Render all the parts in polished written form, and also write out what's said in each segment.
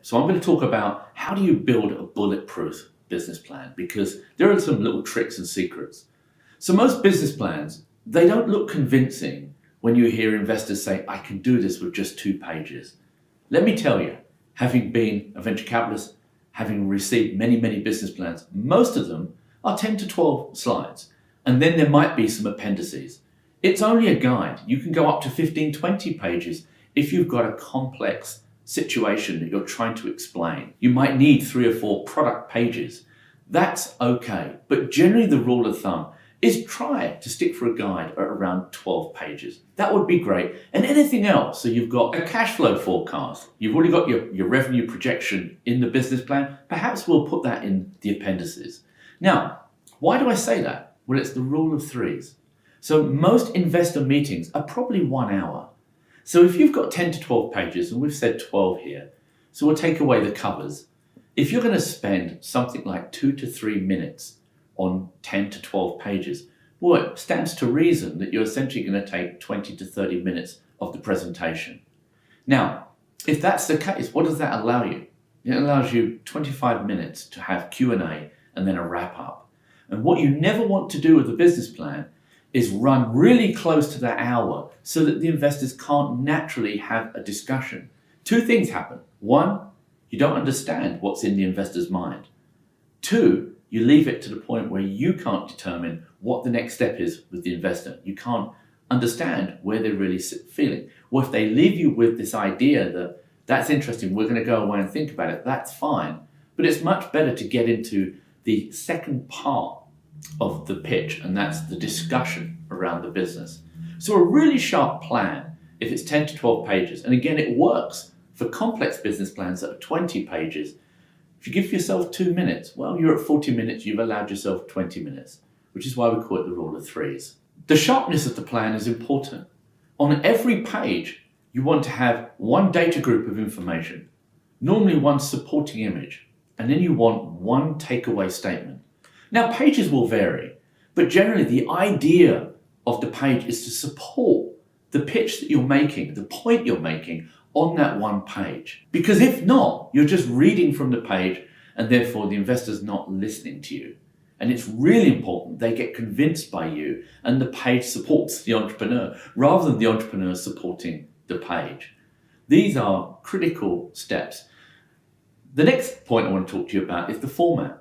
So I'm going to talk about how do you build a bulletproof business plan, because there are some little tricks and secrets. So most business plans, they don't look convincing when you hear investors say, I can do this with just 2 pages. Let me tell you, having been a venture capitalist, having received many business plans, most of them are 10 to 12 slides. And then there might be some appendices. It's only a guide. You can go up to 15, 20 pages if you've got a complex situation that you're trying to explain. You might need 3 or 4 product pages. That's okay. But generally the rule of thumb is try to stick for a guide at around 12 pages. That would be great. And anything else, so you've got a cash flow forecast, you've already got your revenue projection in the business plan, perhaps we'll put that in the appendices. Now, why do I say that? Well, it's the rule of 3s. So most investor meetings are probably 1 hour. So if you've got 10 to 12 pages, and we've said 12 here, so we'll take away the covers. If you're going to spend something like 2 to 3 minutes on 10 to 12 pages, well, it stands to reason that you're essentially going to take 20 to 30 minutes of the presentation. Now, if that's the case, what does that allow you? It allows you 25 minutes to have Q&A and then a wrap up. And what you never want to do with a business plan is run really close to that hour so that the investors can't naturally have a discussion. 2 things happen. 1, you don't understand what's in the investor's mind. 2, you leave it to the point where you can't determine what the next step is with the investor. You can't understand where they're really feeling. Well, if they leave you with this idea that that's interesting, we're going to go away and think about it, that's fine. But it's much better to get into the second part of the pitch, and that's the discussion around the business. So a really sharp plan, if it's 10 to 12 pages, and again, it works for complex business plans that are 20 pages. If you give yourself 2 minutes, well, you're at 40 minutes, you've allowed yourself 20 minutes, which is why we call it the rule of 3s. The sharpness of the plan is important. On every page, you want to have 1 data group of information, normally 1 supporting image, and then you want 1 takeaway statement. Now, pages will vary, but generally the idea of the page is to support the pitch that you're making, the point you're making on that 1 page. Because if not, you're just reading from the page and therefore the investor's not listening to you. And it's really important they get convinced by you and the page supports the entrepreneur rather than the entrepreneur supporting the page. These are critical steps. The next point I want to talk to you about is the format.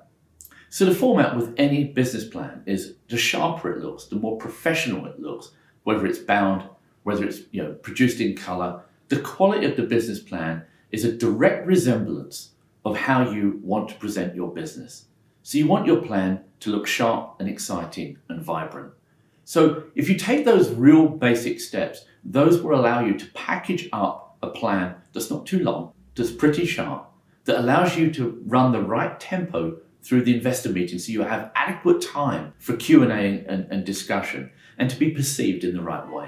So the format with any business plan is the sharper it looks, the more professional it looks, whether it's bound, whether it's produced in color. The quality of the business plan is a direct resemblance of how you want to present your business. So you want your plan to look sharp and exciting and vibrant. So if you take those real basic steps, those will allow you to package up a plan that's not too long, that's pretty sharp, that allows you to run the right tempo through the investor meeting so you have adequate time for Q&A and discussion and to be perceived in the right way.